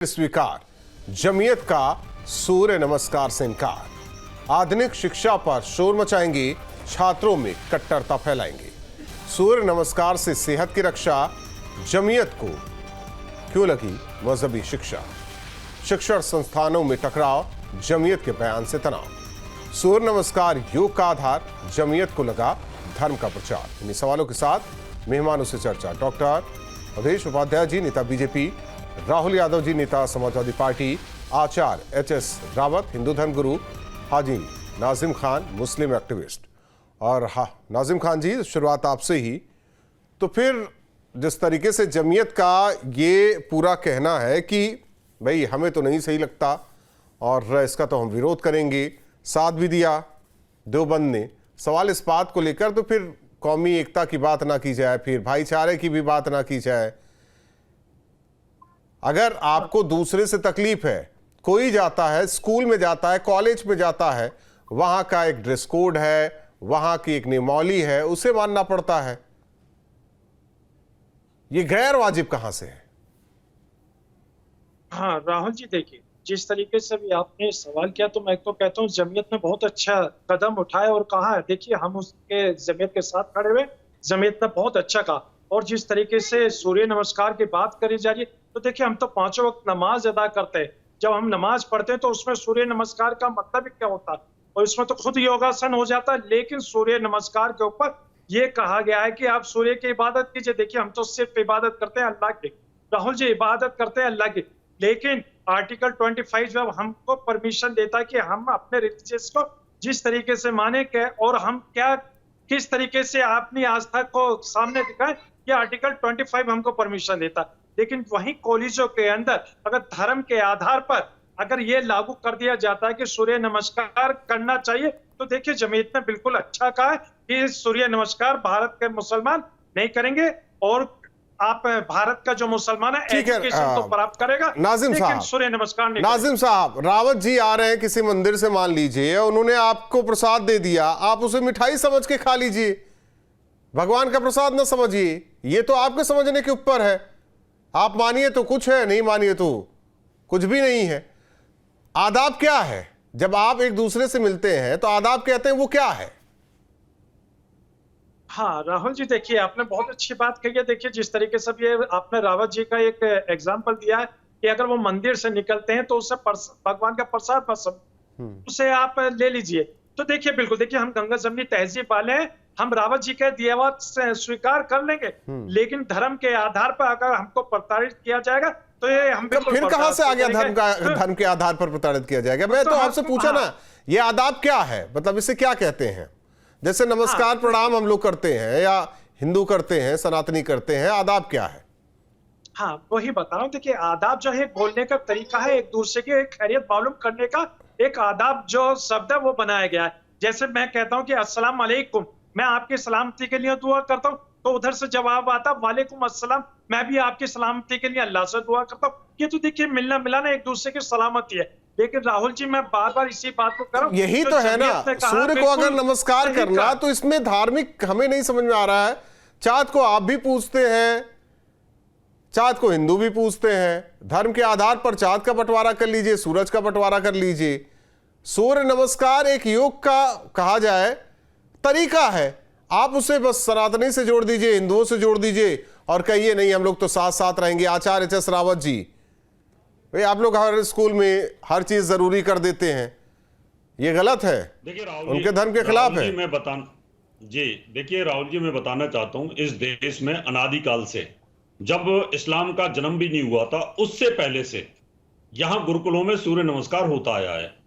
स्वीकार, जमीयत का सूर्य नमस्कार से इनकार। आधुनिक शिक्षा पर शोर मचाएंगे, छात्रों में कट्टरता फैलाएंगे। सूर्य नमस्कार से सेहत की रक्षा, जमीयत को क्यों लगी मजहबी शिक्षा। शिक्षण संस्थानों में टकराव, जमीयत के बयान से तनाव। सूर्य नमस्कार योग का आधार, जमीयत को लगा धर्म का प्रचार। इन्हीं सवालों के साथ मेहमानों से चर्चा। डॉक्टर अवधेश उपाध्याय जी, नेता बीजेपी, राहुल यादव जी, नेता समाजवादी पार्टी, आचार्य एच.एस. रावत, हिंदू धर्मगुरु, हाजी नाजिम खान, मुस्लिम एक्टिविस्ट। और नाजिम खान जी, शुरुआत आपसे ही। तो फिर जिस तरीके से जमीयत का ये पूरा कहना है कि भाई हमें तो नहीं सही लगता और इसका तो हम विरोध करेंगे, साथ भी दिया देवबंद ने, सवाल इस बात को लेकर तो फिर कौमी एकता की बात ना की जाए, फिर भाईचारे की भी बात ना की जाए। अगर आपको दूसरे से तकलीफ है, कोई जाता है, स्कूल में जाता है, कॉलेज में जाता है, वहां का एक ड्रेस कोड है, वहां की एक नियमावली है, उसे मानना पड़ता है। ये गैर वाजिब कहां से है? हाँ राहुल जी, देखिए जिस तरीके से भी आपने सवाल किया तो मैं तो कहता हूँ जमीयत ने बहुत अच्छा कदम उठाया और कहा है। देखिए हम उसके जमीयत के साथ खड़े हुए, जमीयत ने बहुत अच्छा कहा। और जिस तरीके से सूर्य नमस्कार की बात करी जा रही है, तो देखिए हम तो पांचों वक्त नमाज अदा करते हैं। जब हम नमाज पढ़ते हैं तो उसमें सूर्य नमस्कार का मतलब क्या होता है, और इसमें तो खुद योगासन हो जाता है। लेकिन सूर्य नमस्कार के ऊपर ये कहा गया है कि आप सूर्य की इबादत कीजिए। देखिए हम तो सिर्फ इबादत करते हैं अल्लाह की, राहुल जी, इबादत करते हैं अल्लाह की। लेकिन आर्टिकल 25 जब हमको परमिशन देता है कि हम अपने रिलीजियस को जिस तरीके से माने के और हम क्या किस तरीके से अपनी आस्था को सामने दिखाएं, ये आर्टिकल 25 हमको परमिशन देता है। लेकिन वहीं कॉलेजों के अंदर अगर धर्म के आधार पर अगर ये लागू कर दिया जाता है कि सूर्य नमस्कार करना चाहिए, तो देखिए जमीयत ने बिल्कुल अच्छा कहा है कि सूर्य नमस्कार भारत के मुसलमान नहीं करेंगे और आप भारत का जो मुसलमान है एजुकेशन तो प्राप्त करेगा, नाजिम साहब, सूर्य नमस्कार नहीं। नाजिम साहब, रावत जी आ रहे हैं किसी मंदिर से, मान लीजिए उन्होंने आपको प्रसाद दे दिया, आप उसे मिठाई समझ के खा लीजिए, भगवान का प्रसाद ना समझिए। ये तो आपके समझने के ऊपर है। आप मानिए तो कुछ है, नहीं मानिए तो कुछ भी नहीं है। आदाब क्या है? जब आप एक दूसरे से मिलते हैं तो आदाब कहते हैं, वो क्या है? हाँ राहुल जी, देखिए आपने बहुत अच्छी बात कही है। देखिए जिस तरीके से ये आपने रावत जी का एक एग्जांपल दिया है कि अगर वो मंदिर से निकलते हैं तो उससे भगवान का प्रसाद उसे आप ले लीजिए। तो देखिए बिल्कुल, देखिए हम गंगा जमनी तहजीब वाले हैं, हम रावत जी के दिया हुआ स्वीकार कर लेंगे। लेकिन धर्म के आधार पर अगर हमको प्रताड़ित किया जाएगा तो ये हम फिर कहां से आ गया धर्म के आधार पर प्रताड़ित किया जाएगा? मैं तो आपसे पूछा ना, ये आदाब क्या है, मतलब इसे क्या कहते हैं? जैसे नमस्कार प्रणाम हम लोग करते हैं या हिंदू करते हैं, सनातनी करते हैं, आदाब क्या है? हाँ वही बता रहा हूँ। देखिए आदाब जो है बोलने का तरीका है, एक दूसरे की खैरियत मालूम करने का एक आदाब जो शब्द है वो बनाया गया है। जैसे मैं कहता हूँ कि अस्सलाम वालेकुम, मैं आपकी सलामती के लिए दुआ करता हूँ, तो उधर से जवाब आता वालेकुम अस्सलाम, मैं भी आपकी सलामती के लिए अल्लाह से दुआ करता हूँ। ये तो देखिए मिलना मिलाना एक दूसरे की सलामती है। लेकिन राहुल जी मैं बार बार इसी बात को कर रहा हूं, यही तो है ना, सूर्य को अगर नमस्कार करना तो इसमें धार्मिक हमें नहीं समझ में आ रहा है। चाँद को आप भी पूछते हैं, चाँद को हिंदू भी पूछते हैं, धर्म के आधार पर चाँद का बंटवारा कर लीजिए, सूरज का बंटवारा कर लीजिए। सूर्य नमस्कार एक योग का कहा जाए तरीका है, आप उसे बस सनातनी से जोड़ दीजिए, हिंदुओं से जोड़ दीजिए और कहिए नहीं हम लोग तो साथ साथ रहेंगे। आचार्य एच.एस. रावत जी, भाई आप लोग हर स्कूल में हर चीज जरूरी कर देते हैं, ये गलत है, देखिए उनके धर्म के खिलाफ है। देखिए राहुल जी, मैं बताना चाहता हूं, इस देश में अनादिकाल से, जब इस्लाम का जन्म भी नहीं हुआ था उससे पहले से यहां गुरुकुलों में सूर्य नमस्कार होता आया है।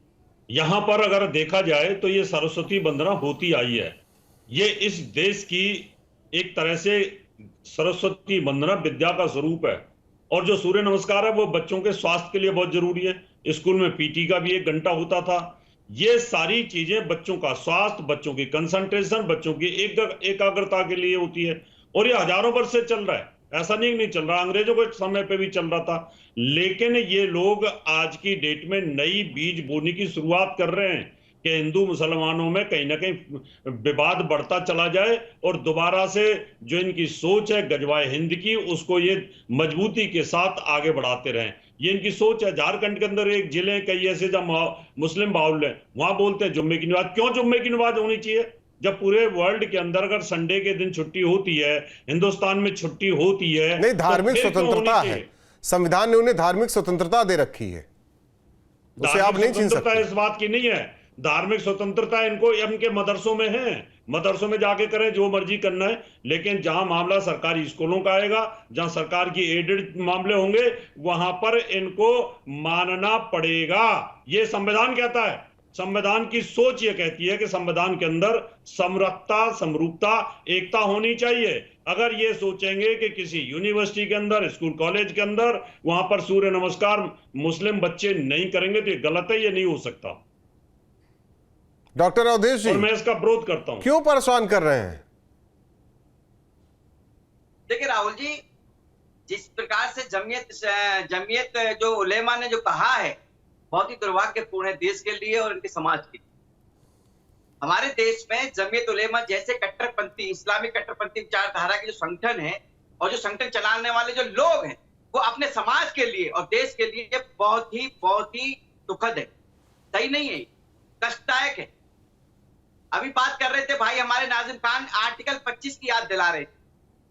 यहां पर अगर देखा जाए तो ये सरस्वती वंदना होती आई है। ये इस देश की एक तरह से सरस्वती वंदना विद्या का स्वरूप है। और जो सूर्य नमस्कार है वो बच्चों के स्वास्थ्य के लिए बहुत जरूरी है। स्कूल में पीटी का भी 1 घंटा होता था। ये सारी चीजें बच्चों का स्वास्थ्य, बच्चों की कंसंट्रेशन, बच्चों की एकाग्रता के लिए होती है। और ये हजारों वर्ष से चल रहा है, ऐसा नहीं चल रहा, अंग्रेजों के समय पे भी चल रहा था। लेकिन ये लोग आज की डेट में नई बीज बोने की शुरुआत कर रहे हैं कि हिंदू मुसलमानों में कहीं ना कहीं विवाद बढ़ता चला जाए और दोबारा से जो इनकी सोच है गजवाए हिंद की, उसको ये मजबूती के साथ आगे बढ़ाते रहें। ये इनकी सोच है। झारखंड के अंदर एक जिले कई ऐसे जब मुस्लिम बाहुल्य है, वहां बोलते हैं जुम्मे की नमाज। क्यों जुम्मे की नमाज होनी चाहिए? जब पूरे वर्ल्ड के अंदर अगर संडे के दिन छुट्टी होती है, हिंदुस्तान में छुट्टी होती है, नहीं, धार्मिक तो फिर क्यों स्वतंत्रता होनी है, चाहिए? संविधान ने उन्हें धार्मिक स्वतंत्रता दे रखी है, उसे आप नहीं छीन स्वतंत्रता सकते। इस बात की नहीं है। धार्मिक स्वतंत्रता इनको इनके मदरसों में है, मदरसों में जाके करें जो मर्जी करना है। लेकिन जहां मामला सरकारी स्कूलों का आएगा, जहां सरकार की एडेड मामले होंगे, वहां पर इनको मानना पड़ेगा। ये संविधान कहता है। संविधान की सोच ये कहती है कि संविधान के अंदर समरसता, समरूपता, एकता होनी चाहिए। अगर ये सोचेंगे कि किसी यूनिवर्सिटी के अंदर, स्कूल कॉलेज के अंदर वहां पर सूर्य नमस्कार मुस्लिम बच्चे नहीं करेंगे, तो ये गलत है, ये नहीं हो सकता। डॉक्टर अवधेश जी, और मैं इसका विरोध करता हूं। क्यों परेशान कर रहे हैं? देखिए राहुल जी, जिस प्रकार से जमीयत जो उलेमा ने जो कहा है, बहुत ही दुर्भाग्यपूर्ण है देश के लिए और इनके समाज के लिए। हमारे देश में जमीयत उलेमा जैसे कट्टरपंथी, इस्लामिक कट्टरपंथी विचारधारा के जो संगठन है और जो संगठन चलाने वाले जो लोग हैं, वो अपने समाज के लिए और देश के लिए बहुत ही दुखद है, सही नहीं है, कष्टदायक है। अभी बात कर रहे थे भाई हमारे नाजिम खान, आर्टिकल 25 की याद दिला रहे थे।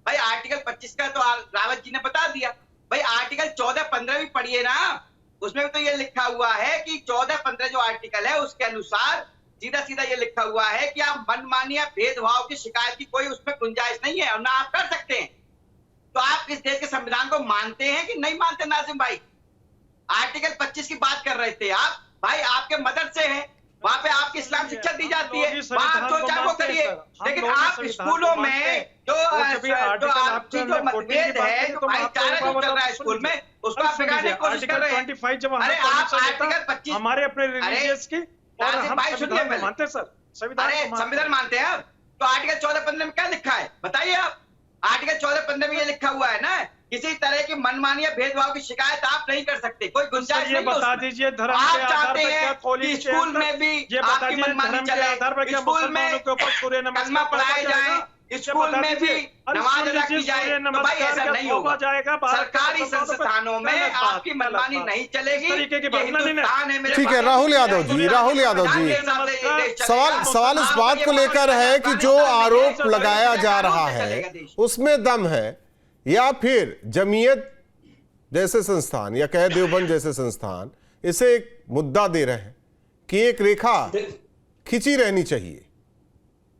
भाई आर्टिकल 25 का तो रावत जी ने बता दिया। भाई आर्टिकल 14-15 भी पढ़िए ना, उसमें भी तो ये लिखा हुआ है कि 14-15 जो आर्टिकल है उसके अनुसार सीधा सीधा ये लिखा हुआ है कि आप मनमानी या भेदभाव की शिकायत की कोई उसमें गुंजाइश नहीं है और ना आप कर सकते हैं। तो आप इस देश के संविधान को मानते हैं कि नहीं मानते नाजिम भाई? आर्टिकल 25 की बात कर रहे थे आप, भाई आपके मदरसे हैं, वहां पे आपकी इस्लाम शिक्षा दी जाती है, वहां आप जो चाहे वो करिए। लेकिन आप स्कूलों में जो आपकी जो मतभेद है, जो भाईचारा जो चल रहा है स्कूल में, उसको आप बिगाड़ने की कोशिश कर रहे हैं। अरे आप आर्टिकल 25 हमारे अपने रिलीजियस की, और हम संविधान को मानते हैं सर, संविधान मानते हैं आप। तो आर्टिकल 14-15 में क्या लिखा है बताइए आप? आर्टिकल 14-15 में ये लिखा हुआ है ना, किसी तरह की मनमानी या भेदभाव की शिकायत आप नहीं कर सकते, कोई गुंजाइश नहीं है। बता दीजिए धर्म आप के आधार चाहते पर क्या हैं कॉलेज कि स्कूल में भी आपकी मनमानी चले, स्कूल में कलमा पढ़ाए जाए, स्कूल में भी नमाज अदा की जाए, तो भाई ऐसा नहीं होगा। सरकारी संस्थानों में आपकी मनमानी नहीं चलेगी। ठीक है राहुल यादव जी, सवाल इस बात को लेकर है कि जो आरोप लगाया जा रहा है उसमें दम है, या फिर जमीयत जैसे संस्थान या कह देवबंद जैसे संस्थान इसे एक मुद्दा दे रहे हैं कि एक रेखा खिंची रहनी चाहिए?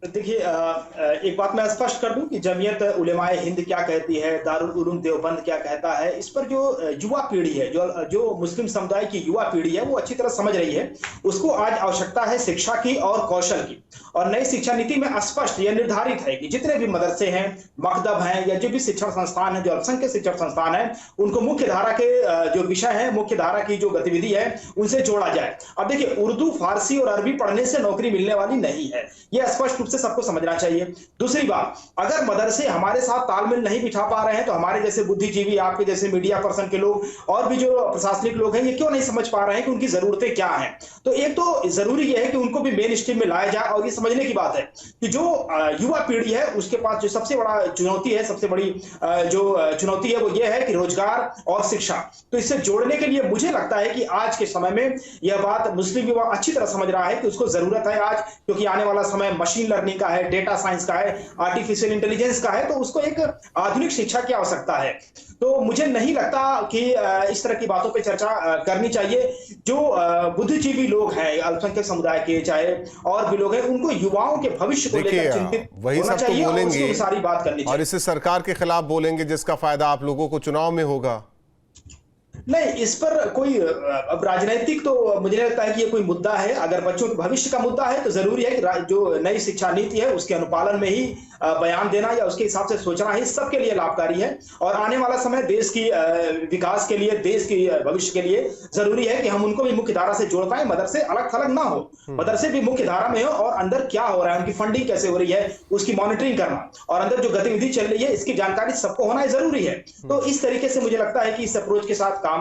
देखिए, एक बात मैं स्पष्ट कर दूं कि जमीयत उलेमाए हिंद क्या कहती है, दारुल उलूम देवबंद क्या कहता है, इस पर जो युवा पीढ़ी है, जो मुस्लिम समुदाय की युवा पीढ़ी है, वो अच्छी तरह समझ रही है। उसको आज आवश्यकता है शिक्षा की और कौशल की। और नई शिक्षा नीति में स्पष्ट यह निर्धारित है कि जितने भी मदरसे हैं, मकतब हैं, या जो भी शिक्षण संस्थान है, जो अल्पसंख्यक शिक्षण संस्थान है, उनको मुख्य धारा के जो विषय है, मुख्य धारा की जो गतिविधि है, उनसे जोड़ा जाए। अब देखिए, उर्दू, फारसी और अरबी पढ़ने से नौकरी मिलने वाली नहीं है, यह स्पष्ट रूप से सबको समझना चाहिए। दूसरी बात, अगर मदरसे हमारे साथ तालमेल नहीं बिठा पा रहे हैं, तो हमारे जैसे बुद्धिजीवी, आपके जैसे मीडिया पर्सन के लोग और भी जो प्रशासनिक लोग हैं, ये क्यों नहीं समझ पा रहे हैं कि उनकी जरूरतें क्या हैं? तो एक तो जरूरी यह है कि उनको भी मेन स्ट्रीम में लाया जाए। और ये समझने की बात है कि जो युवा पीढ़ी है उसके पास जो सबसे बड़ा चुनौती है, सबसे बड़ी जो चुनौती है वो ये है कि रोजगार और शिक्षा। तो इससे जोड़ने के लिए मुझे लगता है कि आज के समय में यह बात मुस्लिम युवा अच्छी तरह समझ रहा है कि उसको जरूरत है आज, क्योंकि आने वाला समय मशीन लर्निंग का है, डेटा साइंस का है, आर्टिफिशियल इंटेलिजेंस का है, तो उसको एक आधुनिक शिक्षा की आवश्यकता है। तो मुझे नहीं लगता कि इस तरह की बातों पे चर्चा करनी चाहिए। जो बुद्धिजीवी लोग हैं अल्पसंख्यक समुदाय के, चाहे और भी लोग हैं, उनको युवाओं के भविष्य को लेकर चिंतित वही सब तो बोलेंगे सारी बात करनी चाहिए। और इसे सरकार के खिलाफ बोलेंगे जिसका फायदा आप लोगों को चुनाव में होगा। नहीं, इस पर कोई अब राजनीतिक तो मुझे नहीं लगता है कि ये कोई मुद्दा है। अगर बच्चों के भविष्य का मुद्दा है तो जरूरी है कि जो नई शिक्षा नीति है उसके अनुपालन में ही बयान देना या उसके हिसाब से सोचना ही सबके लिए लाभकारी है। और आने वाला समय देश की विकास के लिए, देश की भविष्य के लिए जरूरी है कि हम उनको भी मुख्य धारा से जोड़ पाए। मदरसे अलग थलग ना हो, मदरसे भी मुख्य धारा में हो और अंदर क्या हो रहा है, उनकी फंडिंग कैसे हो रही है, उसकी मॉनिटरिंग करना और अंदर जो गतिविधि चल रही है इसकी जानकारी सबको होना जरूरी है। तो इस तरीके से मुझे लगता है कि इस अप्रोच के साथ काम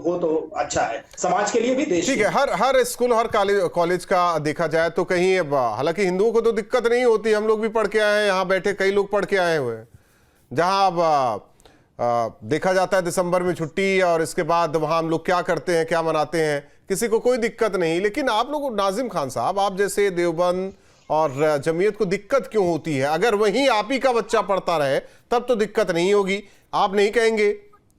हो तो अच्छा है, समाज के लिए भी, देश। ठीक है, हर स्कूल, हर कॉलेज का देखा जाए तो कहीं, हालांकि हिंदुओं को तो दिक्कत नहीं होती, हम लोग भी पढ़ के आए हैं, यहाँ बैठे कई लोग पढ़ के आए हुए हैं, जहां अब देखा जाता है दिसंबर में छुट्टी और इसके बाद वहां हम लोग क्या करते हैं, क्या मनाते हैं, किसी को कोई दिक्कत नहीं। लेकिन आप लोग, नाजिम खान साहब, आप जैसे देवबंद और जमीयत को दिक्कत क्यों होती है? अगर वहीं आप ही का बच्चा पढ़ता रहे तब तो दिक्कत नहीं होगी। आप नहीं कहेंगे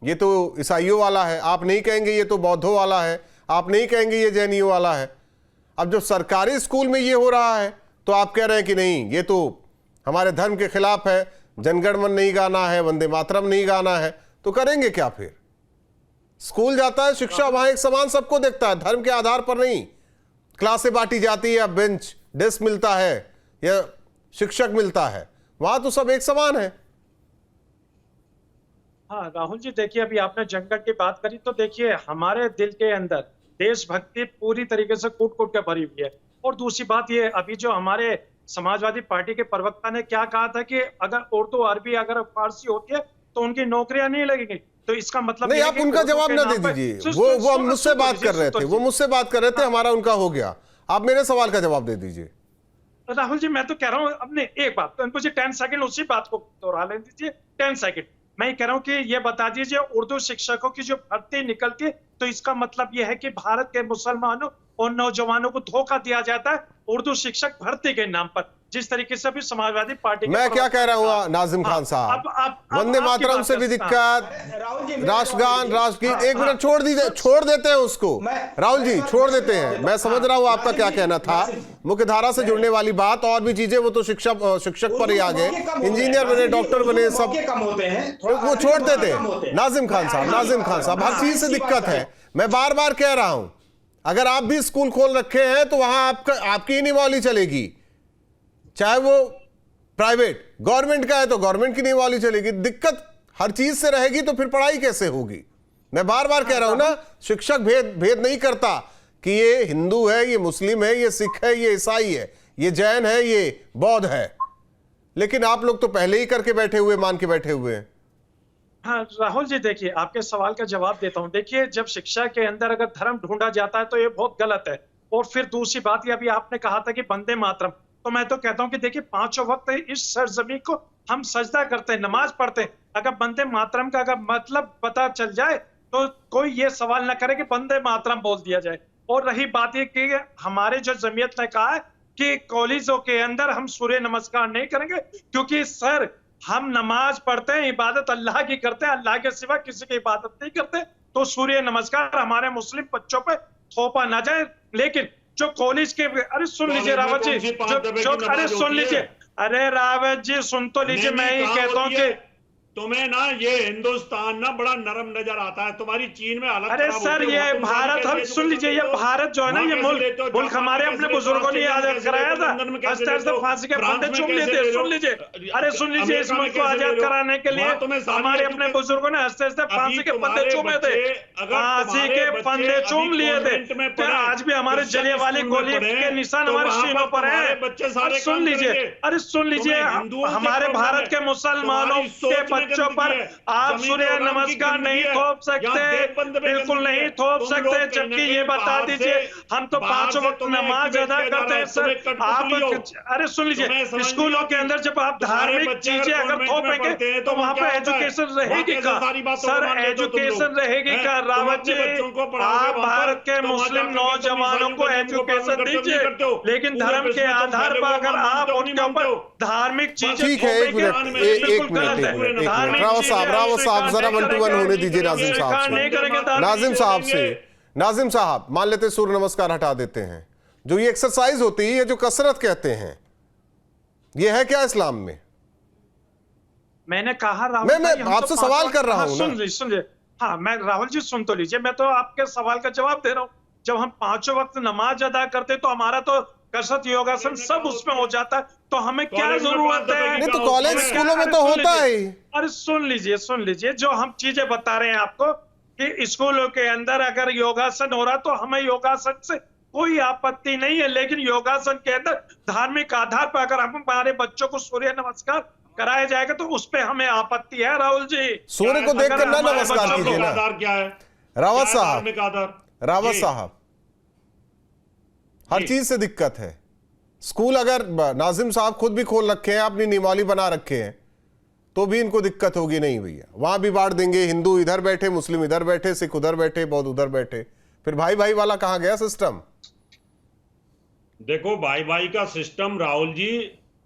ये तो ईसाइयों वाला है, आप नहीं कहेंगे ये तो बौद्धों वाला है, आप नहीं कहेंगे ये जैनियों वाला है। अब जब सरकारी स्कूल में ये हो रहा है तो आप कह रहे हैं कि नहीं, ये तो हमारे धर्म के खिलाफ है, जनगण मन नहीं गाना है, वंदे मातरम नहीं गाना है, तो करेंगे क्या फिर? स्कूल जाता है, शिक्षा वहां एक समान सबको देखता है, धर्म के आधार पर नहीं। क्लासें बांटी जाती है, बेंच डेस्क मिलता है या शिक्षक मिलता है, वहां तो सब एक समान है। हाँ राहुल जी, देखिए अभी आपने जंगल की बात करी तो देखिए हमारे दिल के अंदर देशभक्ति पूरी तरीके से कूट कूट के भरी हुई है। और दूसरी बात ये, अभी जो हमारे समाजवादी पार्टी के प्रवक्ता ने क्या कहा था कि अगर उर्दू, अरबी, अगर फारसी होती है तो उनकी नौकरियां नहीं लगेंगी, तो इसका मतलब नहीं, आप उनका जवाब ना दे दीजिए। वो मुझसे बात कर रहे थे, वो मुझसे बात कर रहे थे, हमारा उनका हो गया। आप मेरे सवाल का जवाब दे दीजिए। राहुल जी, मैं तो कह रहा हूँ, अपने एक बात तो मुझे 10 सेकंड उसी बात को दोहरा लेने दीजिए। 10 सेकंड मैं कह रहा हूँ कि ये बता दीजिए, उर्दू शिक्षकों की जो भर्ती निकलती है तो इसका मतलब यह है कि भारत के मुसलमानों और नौजवानों को धोखा दिया जाता है उर्दू शिक्षक भर्ती के नाम पर, जिस तरीके से भी समाजवादी पार्टी। मैं क्या कह रहा हूँ नाजिम खान साहब, वंदे मातरम से भी दिक्कत, राष्ट्रगान, राष्ट्रगीत, एक मिनट छोड़ दीजिए, छोड़ देते हैं उसको। राहुल जी छोड़ देते हैं, मैं समझ रहा हूँ आपका क्या कहना था। मुख्य धारा से जुड़ने वाली बात और भी चीजें, वो तो शिक्षक पर ही आ गए, इंजीनियर बने, डॉक्टर बने, सब वो छोड़ते थे। नाजिम खान साहब, हर चीज से दिक्कत है। मैं बार बार कह रहा हूं, अगर आप भी स्कूल खोल रखे हैं तो वहां आपकी ही निवाली चलेगी, चाहे वो प्राइवेट, गवर्नमेंट का है तो गवर्नमेंट की निवाली चलेगी। दिक्कत हर चीज से रहेगी तो फिर पढ़ाई कैसे होगी? मैं बार बार कह रहा हूं ना, शिक्षक भेद नहीं करता कि ये हिंदू है, ये मुस्लिम है, ये सिख है, ये ईसाई है, ये जैन है, ये बौद्ध है। लेकिन आप लोग तो पहले ही करके बैठे हुए, मान के बैठे हुए हैं। हाँ राहुल जी, देखिए आपके सवाल का जवाब देता हूं। देखिए, जब शिक्षा के अंदर अगर धर्म ढूंढा जाता है तो ये बहुत गलत है। और फिर दूसरी बात, ये अभी आपने कहा था कि वंदे मातरम, तो मैं तो कहता हूं कि देखिए पांचों वक्त इस सरजमी को हम सजदा करते हैं, नमाज पढ़ते हैं। अगर वंदे मातरम का अगर मतलब पता चल जाए तो कोई ये सवाल न करे कि वंदे मातरम बोल दिया जाए। और रही बात ये कि हमारे जो जमीयत ने कहा है कि कॉलेजों के अंदर हम सूर्य नमस्कार नहीं करेंगे, क्योंकि सर हम नमाज पढ़ते हैं, इबादत अल्लाह की करते हैं, अल्लाह के सिवा किसी की इबादत नहीं करते, तो सूर्य नमस्कार हमारे मुस्लिम बच्चों पे थोपा ना जाए। लेकिन जो कॉलेज के, अरे सुन लीजिए रावत जी, अरे सुन लीजिए, अरे रावत जी सुन तो लीजिए, मैं ही कहता हूँ कि तुम्हें ना ये हिंदुस्तान ना बड़ा नरम नजर आता है, तुम्हारी चीन में हालत। अरे सर ये भारत, हम सुन लीजिए, ये भारत जो है ना, ये मुल्क हमारे अपने बुजुर्गों ने आजाद कराया था, हंसते हंसते फांसी के फंदे चूम लिए थे। सुन लीजिए, अरे सुन लीजिए, इस मुल्क को आजाद कराने के लिए हमारे अपने बुजुर्गों ने हंसते हंसते फांसी के फंदे चूमे थे, फांसी के फंदे चूम लिए थे। क्या आज भी हमारे जलियांवाला गोली के निशान हमारे सीनों पर है? सुन लीजिए, अरे सुन लीजिए, हमारे भारत के मुसलमानों के बच्चों पर आप सूर्य नमस्कार नहीं थोप सकते, बिल्कुल नहीं थोप सकते। जबकि ये बता दीजिए, हम तो 5 वक्त नमाज अदा करते हैं सर। आप अरे सुन लीजिए, स्कूलों के अंदर जब आप धार्मिक चीजें अगर थोपेंगे तो वहां पे एजुकेशन रहेगी का? सर एजुकेशन रहेगी का? रावत जी, आप भारत के मुस्लिम नौजवानों को एजुकेशन दीजिए, लेकिन धर्म के आधार पर अगर आप उनके ऊपर धार्मिक चीजें थोपेंगे, बिल्कुल गलत है। रावत साहब जरा 1 to 1 होने दीजिए नाजिम साहब से। नाजिम साहब, मान लेते सूर्य नमस्कार हटा देते हैं, जो ये एक्सरसाइज होती है, जो कसरत कहते हैं, ये है क्या इस्लाम में? मैंने कहा राहुल, मैं आपसे सवाल कर रहा हूं। सुन हाँ, मैं राहुल जी सुन तो लीजिए, मैं तो आपके सवाल का जवाब दे रहा हूं। जब हम 5 वक्त नमाज अदा करते तो हमारा तो कसरत, योगासन सब उसमें हो जाता है, तो हमें क्या जरूरत है? नहीं तो कॉलेज स्कूलों में तो होता है। अरे सुन लीजिए, जो हम चीजें बता रहे हैं आपको कि स्कूलों के अंदर अगर योगासन हो रहा तो हमें योगासन से कोई आपत्ति नहीं है, लेकिन योगासन के अंदर धार्मिक आधार पर अगर हम हमारे बच्चों को सूर्य नमस्कार कराया जाएगा तो उस पर हमें आपत्ति है। राहुल जी, सूर्य को देखकर ना नमस्कार कीजिए ना। क्या है रावत साहब, हर चीज से दिक्कत है। स्कूल अगर नाजिम साहब खुद भी खोल रखे हैं, अपनी निवाली बना रखे हैं, तो भी इनको दिक्कत होगी नहीं भैया, वहां भी बांट देंगे, हिंदू इधर बैठे, मुस्लिम इधर बैठे, सिख उधर बैठे, बौद्ध उधर बैठे, फिर भाई भाई वाला कहां गया सिस्टम? देखो, भाई भाई का सिस्टम राहुल जी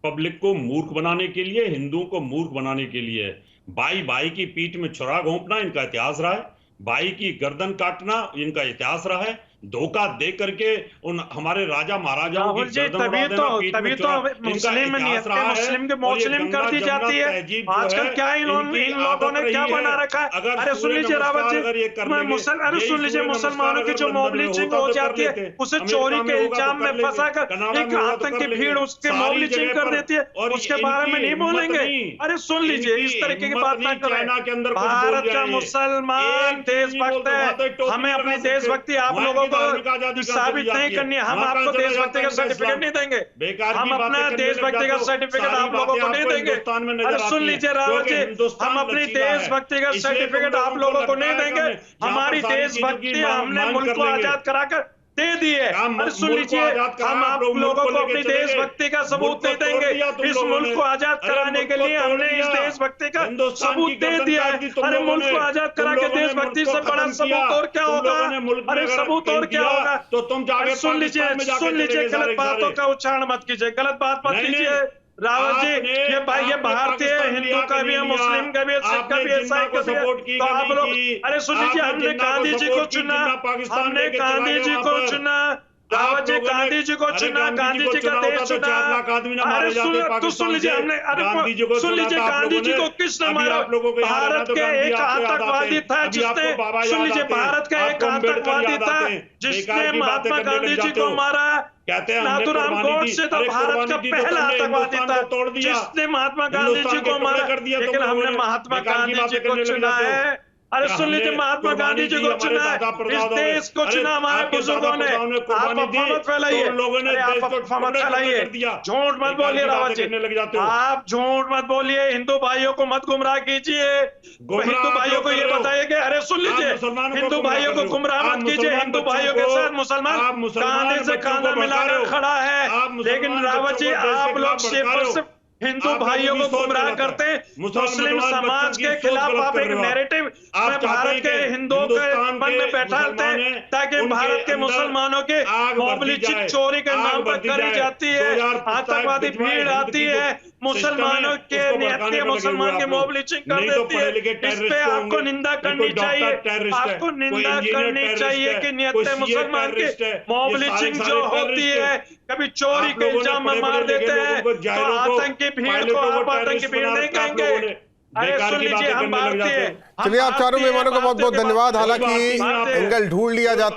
पब्लिक को मूर्ख बनाने के लिए, हिंदुओं को मूर्ख बनाने के लिए है। भाई भाई की पीठ में छुरा घोंपना इनका इतिहास रहा है, भाई की गर्दन काटना इनका इतिहास रहा है, धोखा दे करके उन हमारे राजा महाराजाओं की गर्दन उड़ा देना, पीठ में छुरा, मुस्लिम इतिहास रहा है। मुस्लिम के और ये मुस्लिम गंगा कर दी जमुना जाती है। तहजीब जो आजकल है, क्या इन इनकी लोगों ने आदत क्या रही बना है। रखा है? अगर अरे सुन सूर्य लीजिए रावत नमस्कार जी, अगर ये कर लेंगे, अरे यही सुन लीजिए, सूर्य मुसलमानों की नमस्कार जो अगर लंदन में मोबलिचिंग होता हो तो कर जाती है, लेते, उसे अमेरिका चोरी में के होगा तो इल्जाम कर में लेंगे, फंसाकर कनाडा एक में होगा तो आतंकी कर भीड़ लेंगे। उसके सारी मोबलिचिंग जगह कर पर, देती है, और उसके बारे में इनकी नहीं हिम्मत बोलेंगे। नहीं, अरे सुन लीजिए, इनकी इस तरीके की हिम्मत बात ना नहीं चाइना के करें। अंदर कुछ बोल भारत का जाए। मुसलमान एक चीज नहीं देशभक्त बोलते, वहां तो है, एक टोपी हमें अपनी लगा सकते। देशभक्ति आप वहां लोगों की धार्मिक को आजादी कहां चली साबित जाती नहीं है? करनी है। हम वहां कहां आपको चला देशभक्ति जाता का है इनका सर्टिफिकेट इस्लाम? नहीं देंगे। बेकार हम की अपना बातें करने लग देशभक्ति का जाते हो। सर्टिफिकेट सारी आप लोगों बातें को नहीं आपको देंगे। हिंदुस्तान में नजर अरे सुन आती हैं, लीजिए रावत क्योंकि जी, हिंदुस्तान हम अपनी लचीला है। देशभक्ति का इसलिए तुम सर्टिफिकेट आप लोगों को लोगों को लगता नहीं है कि देंगे। हमने जहां पर हमारी सारी चीजों की देशभक्ति हमने मान मुल्क कर को लेंगे। आजाद कराकर दे दी है। क्या अरे सुन मुल्क को लीजिए, आजाद करा, हम आप आप लोग मुल्क लोगों को को लेके अपनी चले गए। देशभक्ति का मुल्क सबूत को नहीं तोड़ देंगे। दिया तुम इस लोगों मुल्क ने। को आजाद अरे कराने मुल्क के को लिए तोड़ हमने इस दिया। देशभक्ति का हिंदुस्तान सबूत की दे गर्दन दिया काट है। दी तुम अरे लोगों मुल्क ने। को आजाद तुम करा के लोगों ने देशभक्ति मुल्क को से बड़ा खत्म किया। सबूत और क्या तुम होगा? लोगों ने मुल्क में अरे अगर सबूत और कहीं क्या किया, होगा? तो तुम जाके अरे सुन लीजिए, पाकिस्तान में जाके सुन चले लीजिए, गए गलत सारे बातों सारे। का उच्चारण मत कीजिए, गलत बात मत नहीं, कीजिए नहीं। रावत जी। आपने- ये आपने भारतीय पाकिस्तान हिंदू लिया का कि भी है, नहीं मुस्लिम लिया? का भी है, सिख का आपने भी है, जिन्ना ईसाई को का भी है। सपोर्ट की तो कि आप नहीं लोग, की? अरे सुन लीजिए, आपने हमने जिन्ना को गांधी जी को सपोर्ट की, चुना, जिन्ना पाकिस्तान हमने लेके चला गांधी गया जी वहां को पर। चुना, आप रावत जी लोगों ने- गांधी जी को अरे चुना, गांधी गांधी जी का चुना देश होता तो चुना। 4 लाख आदमी ना मारे अरे जाते सुन, तो सुन पाकिस्तान लीजिए, से। हमने गांधी जी को सुन चुना लीजिए, था आप गांधी लोगों जी ने। को किसने अभी मारा? आप लोगों को याद भारत आना तो के गांधी एक आपको याद आते आतंकवादी हैं। था अभी जिसने, आपको बाबा सुन याद लीजिए, आते हैं। भारत का एक आपको अम्बेडकर आतंकवादी याद था आते हैं। जिसने बेकार की बातें महात्मा करने गांधी लग जी जाते को हो। मारा। कहते हैं हमने नाथूराम कुर्बानी दी। गोडसे तो अरे भारत का कुर्बानी दी तो पहला तुमने आतंकवादी हिंदुस्तान था को तोड़ दिया। जिसने महात्मा गांधी हिंदुस्तान जी के को टुकड़े मारा। कर दिया तुम लेकिन लोगों हमने ने। महात्मा बेकार की गांधी जी बातें को करने लग चुना जाते हो। है। अरे क्या सुन लीजिए, हमने महात्मा कुर्बानी गांधी जी दी? को हमारे चुना है, दादा इस परदादाओं ने। देश को अरे चुना हमारे आपके बुजुर्गों दादा ने। परदादाओं ने आप कुर्बानी दी, अफवाह मत फैलाइए, तो उन लोगों ने अरे आप देश को अफवाह मत टुकड़े टुकड़े फैलाइए, कर दिया। झूठ मत बेकार बोलिए की रावत बातें जी, करने लग जाते हो। आप झूठ मत बोलिए, हिंदू भाइयों को मत गुमराह कीजिए। गुमराह हिंदू आप भाइयों लोग को कर ये रहे हो। बताइए कि अरे सुन आप लीजिए, मुसलमानों को हिंदू गुमराह भाइयों कर को रहे हो। गुमराह आप मत कीजिए। मुसलमान हिंदू बच्चों भाइयों के को- साथ मुसलमान आप मुसलमान कांधे से बच्चों को कांधा भड़का मिलाकर रहे हो। खड़ा है। आप लेकिन मुसलमान रावत बच्चों जी, को देश के आप लोग खिलाफ भड़का रहे हो। सिर्फ हिंदू आप लोगों भाइयों की को सोच गुमराह गलत है। करते हैं। मुस्लिम मुसलमान समाज बच्चों की के सोच खिलाफ गलत आप कर एक रहे हो आप। नैरेटिव आप में चाहते भारत हैं के कि हिंदुओं के हिंदुस्तान मन के में बैठाते हैं मुसलमान ताकि उनके भारत के अंदर मुसलमानों के आग भर दी मोबलिचिंग जाए, चोरी के आग नाम पर भर दी करी जाए। जाती है। 2000 आतंकवादी बिजवाए भीड़ हिंद आती की जो है, मुसलमानों सिस्टम के है, उसको निहत्थे भड़काने पे लगे मुसलमान हुए के आप लोग। मोबलिचिंग कर नहीं तो देती पढ़े है। लिखे इस टेररिस्ट पे तो आपको होंगे। निंदा नहीं करनी कोई डॉक्टर चाहिए, टेररिस्ट है, आपको कोई निंदा इंजीनियर करनी टेररिस्ट चाहिए है, कि कोई निहत्थे सीए मुसलमान की टेररिस्ट है। ये मोबलिचिंग सारे जो होती टेररिस्ट है, कभी चोरी आप के लोगों ने इल्जाम में पढ़े मार लिखे देते लोगों हैं, को, तो जाहिरों को, आतंकी भीड़ को पायलटों को आप आतंकी टेररिस्ट भीड़ बना नहीं रखा आप कहेंगे। लोगों ने। अरे बेकार सुन की लीजिए, बातें हम करने लग भारतीय जाते हो। हम चलिए, आप चारों भारतीय मेहमानों का बहुत बहुत भारतीय के धन्यवाद। बाद- हालांकि भारतीय- एंगल ढूंढ लिया जाता